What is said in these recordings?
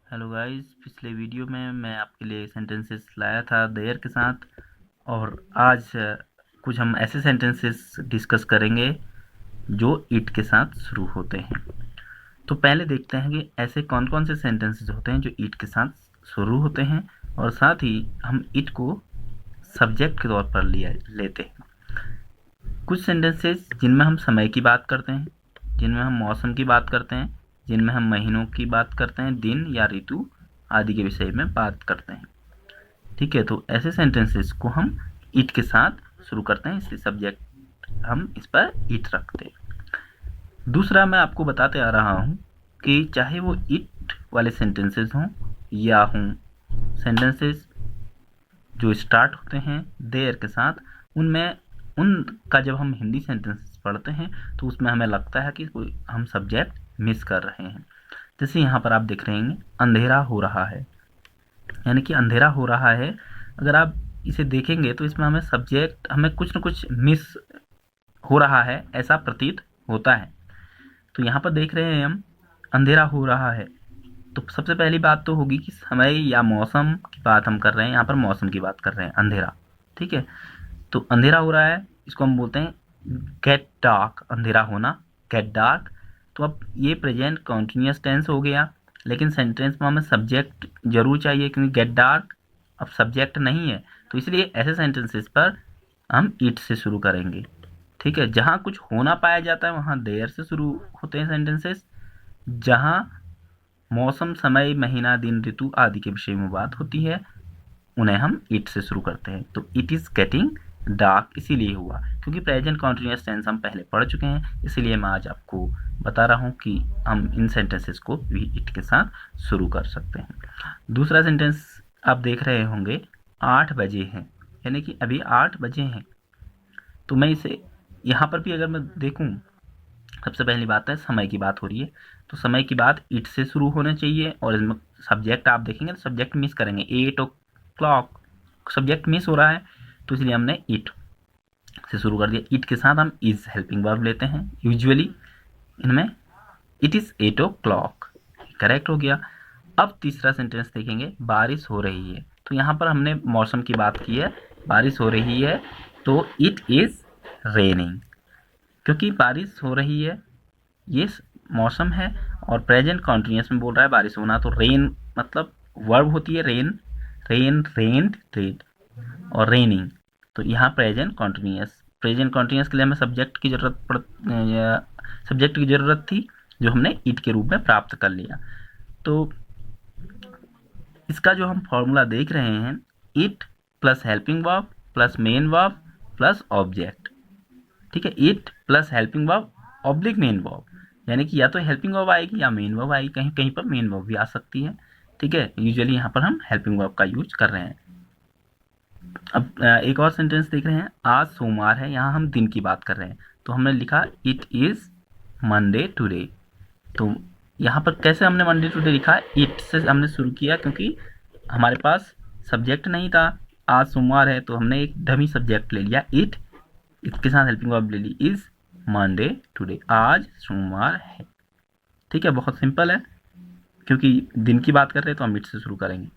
Hello guys, पिछले video में मैं आपके लिए सेंटेंसेस लाया था देयर के साथ। और आज कुछ हम ऐसे सेंटेंसेस डिस्कस करेंगे जो इट के साथ शुरू होते हैं। तो पहले देखते हैं कि ऐसे कौन कौन से सेंटेंसेस होते हैं जो इट के साथ शुरू होते हैं और साथ ही हम इट को सब्जेक्ट के तौर पर लिया लेते हैं। कुछ सेंटेंसेस जिनमें हम समय की बात करते हैं, जिनमें हम मौसम की बात करते हैं, जिनमें हम महीनों की बात करते हैं, दिन या ऋतु आदि के विषय में बात करते हैं। ठीक है, तो ऐसे सेंटेंसेस को हम इट के साथ शुरू करते हैं, इसलिए सब्जेक्ट हम इस पर इट रखते हैं। दूसरा, मैं आपको बताते आ रहा हूँ कि चाहे वो इट वाले सेंटेंसेस हों या हों सेंटेंसेस जो स्टार्ट होते हैं देयर के साथ, उनमें उनका जब हम हिंदी सेंटेंसेस पढ़ते हैं तो उसमें हमें लगता है कि कोई हम सब्जेक्ट मिस कर रहे हैं। जैसे यहाँ पर आप देख रहे हैं अंधेरा हो रहा है, यानी कि अंधेरा हो रहा है। अगर आप इसे देखेंगे तो इसमें हमें सब्जेक्ट हमें कुछ न कुछ मिस हो रहा है ऐसा प्रतीत होता है। तो यहाँ पर देख रहे हैं हम अंधेरा हो रहा है, तो सबसे पहली बात तो होगी कि समय या मौसम की बात हम कर रहे हैं। यहाँ पर मौसम की बात कर रहे हैं, अंधेरा। ठीक है, तो अंधेरा हो रहा है, इसको हम बोलते हैं गेट डार्क, अंधेरा होना, गेट डार्क। तो अब ये प्रेजेंट कॉन्टिन्यूस टेंस हो गया, लेकिन सेंटेंस में हमें सब्जेक्ट जरूर चाहिए क्योंकि गेट डार्क अब सब्जेक्ट नहीं है, तो इसलिए ऐसे सेंटेंसेस पर हम इट से शुरू करेंगे। ठीक है, जहाँ कुछ होना पाया जाता है वहाँ देयर से शुरू होते हैं सेंटेंसेस। जहाँ मौसम, समय, महीना, दिन, ऋतु आदि के विषय में बात होती है उन्हें हम इट से शुरू करते हैं। तो इट इज़ गेटिंग डार्क इसीलिए हुआ क्योंकि प्रेजेंट कॉन्टिन्यूस टेंस हम पहले पढ़ चुके हैं, इसीलिए मैं आज आपको बता रहा हूँ कि हम इन सेंटेंसेस को भी इट के साथ शुरू कर सकते हैं। दूसरा सेंटेंस आप देख रहे होंगे 8 बजे हैं, यानी कि अभी 8 बजे हैं। तो मैं इसे यहाँ पर भी अगर मैं देखूँ, सबसे पहली बात है समय की बात हो रही है, तो समय की बात इट से शुरू होना चाहिए। और इसमें सब्जेक्ट आप देखेंगे तो सब्जेक्ट मिस करेंगे, 8 o'clock सब्जेक्ट मिस हो रहा है, तो इसलिए हमने इट से शुरू कर दिया। इट के साथ हम इज हेल्पिंग वर्ब लेते हैं यूजुअली इनमें। इट इज़ 8 o'clock, करेक्ट हो गया। अब तीसरा सेंटेंस देखेंगे, बारिश हो रही है। तो यहाँ पर हमने मौसम की बात की है, बारिश हो रही है, तो इट इज़ रेनिंग। क्योंकि बारिश हो रही है ये मौसम है और प्रेजेंट कॉन्टिन्यूस में बोल रहा है बारिश होना, तो रेन मतलब वर्ब होती है रेन, रेन, रेन्ड, रेड और रेनिंग। तो यहाँ प्रेजेंट कॉन्टिन्यूस के लिए हमें सब्जेक्ट की ज़रूरत थी जो हमने इट के रूप में प्राप्त कर लिया। तो इसका जो हम फॉर्मूला देख रहे हैं, it plus helping verb plus main verb plus object. ठीक है, it plus helping verb oblique main verb, यानी कि या तो हेल्पिंग वर्ब आएगी या मेन वर्ब आएगी, कहीं कहीं पर मेन वर्ब भी आ सकती है। ठीक है, यूजुअली यहाँ पर हम हेल्पिंग वर्ब का यूज कर रहे हैं। अब एक और सेंटेंस देख रहे हैं, आज सोमवार है, यहाँ हम दिन की बात कर रहे हैं, तो हमने लिखा इट इज़ मंडे टुडे। तो यहाँ पर कैसे हमने मंडे टुडे लिखा, इट से हमने शुरू किया क्योंकि हमारे पास सब्जेक्ट नहीं था। आज सोमवार है तो हमने एक डमी सब्जेक्ट ले लिया इट, इसके साथ हेल्पिंग वर्ब ले ली इज मंडे टुडे, आज सोमवार है। ठीक है, बहुत सिंपल है, क्योंकि दिन की बात कर रहे हैं तो हम इट से शुरू करेंगे।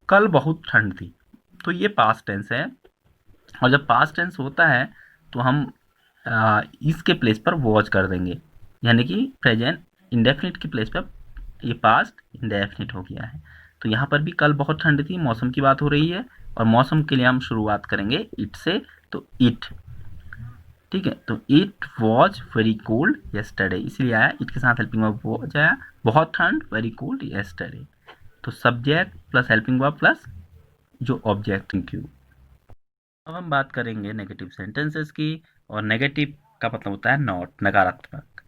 कल बहुत ठंड थी, तो ये पास्ट टेंस है, और जब पास्ट टेंस होता है तो हम इसके प्लेस पर वॉच कर देंगे, यानी कि प्रेजेंट इंडेफिनिट की प्लेस पर ये पास्ट इंडेफिनिट हो गया है। तो यहाँ पर भी कल बहुत ठंड थी, मौसम की बात हो रही है और मौसम के लिए हम शुरुआत करेंगे इट से, तो इट। ठीक है, तो it was very cold yesterday, इसलिए आया इट के साथ हेल्पिंग वर्ब वॉज आया, बहुत ठंड, वेरी कोल्ड येस्टरडे। तो subject plus helping verb plus जो ऑब्जेक्ट क्यू। अब हम बात करेंगे नेगेटिव सेंटेंसेस की, और नेगेटिव का मतलब होता है नॉट, नकारात्मक।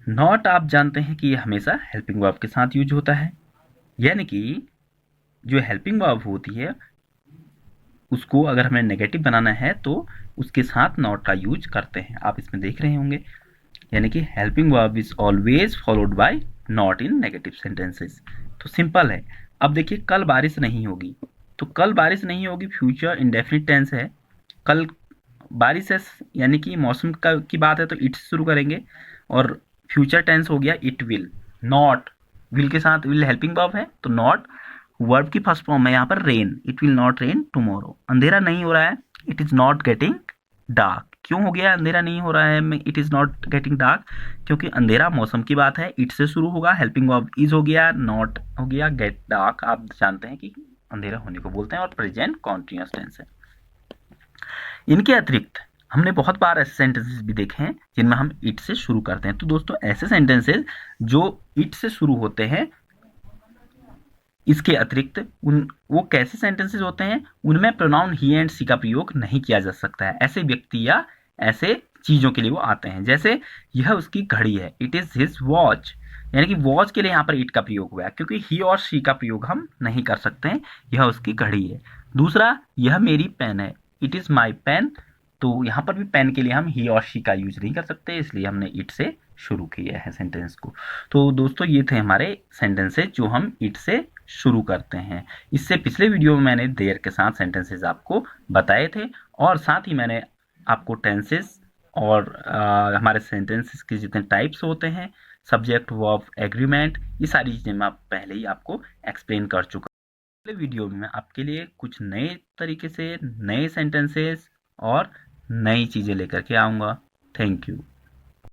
नॉट आप जानते हैं कि ये हमेशा हेल्पिंग वर्ब के साथ यूज होता है, यानी कि जो हेल्पिंग वर्ब होती है उसको अगर हमें नेगेटिव बनाना है तो उसके साथ नॉट का यूज करते हैं, आप इसमें देख रहे होंगे। यानी कि helping verb is always followed by not in negative sentences. तो सिंपल है। अब देखिए, कल बारिश नहीं होगी, तो कल बारिश नहीं होगी फ्यूचर इंडेफिनिट टेंस है, कल बारिश है, यानी कि मौसम की बात है तो इट से शुरू करेंगे, और फ्यूचर टेंस हो गया इट विल, नॉट विल के साथ विल हेल्पिंग वर्ब है तो नॉट, वर्ब की फर्स्ट फॉर्म है यहाँ पर rain, it will not rain tomorrow. अंधेरा नहीं हो रहा है, it is not getting dark. क्यों हो गया अंधेरा नहीं हो रहा है, it is not getting dark? क्योंकि अंधेरा मौसम की बात है, इट से शुरू होगा, हेल्पिंग वर्ब इज हो गया, नॉट हो गया, गेट डार्क आप जानते हैं कि अंधेरा होने को बोलते हैं, और प्रेजेंट कॉन्टिन्यूअस टेंस है। इनके अतिरिक्त हमने बहुत बार ऐसे सेंटेंसेस भी देखे हैं जिनमें हम इट से शुरू करते हैं। तो दोस्तों ऐसे सेंटेंसेस जो इट से शुरू होते हैं, इसके अतिरिक्त उन वो कैसे सेंटेंसेस होते हैं, उनमें प्रोनाउन ही एंड सी का प्रयोग नहीं किया जा सकता है। ऐसे व्यक्ति या ऐसे चीज़ों के लिए वो आते हैं, जैसे यह उसकी घड़ी है, इट इज़ हिज वॉच, यानी कि वॉच के लिए यहाँ पर इट का प्रयोग हुआ है, क्योंकि ही और शी का प्रयोग हम नहीं कर सकते हैं, यह उसकी घड़ी है। दूसरा, यह मेरी पेन है, इट इज़ माई पेन, तो यहाँ पर भी पेन के लिए हम ही और शी का यूज नहीं कर सकते, इसलिए हमने इट से शुरू किया है सेंटेंस को। तो दोस्तों ये थे हमारे सेंटेंसेस जो हम इट से शुरू करते हैं। इससे पिछले वीडियो में मैंने देयर के साथ सेंटेंसेस आपको बताए थे, और साथ ही मैंने आपको टेंसेस और हमारे सेंटेंसेस के जितने टाइप्स होते हैं, सब्जेक्ट वर्ब एग्रीमेंट, ये सारी चीज़ें मैं पहले ही आपको एक्सप्लेन कर चुका हूँ। अगले वीडियो में मैं आपके लिए कुछ नए तरीके से नए सेंटेंसेस और नई चीज़ें लेकर के आऊँगा। Thank you.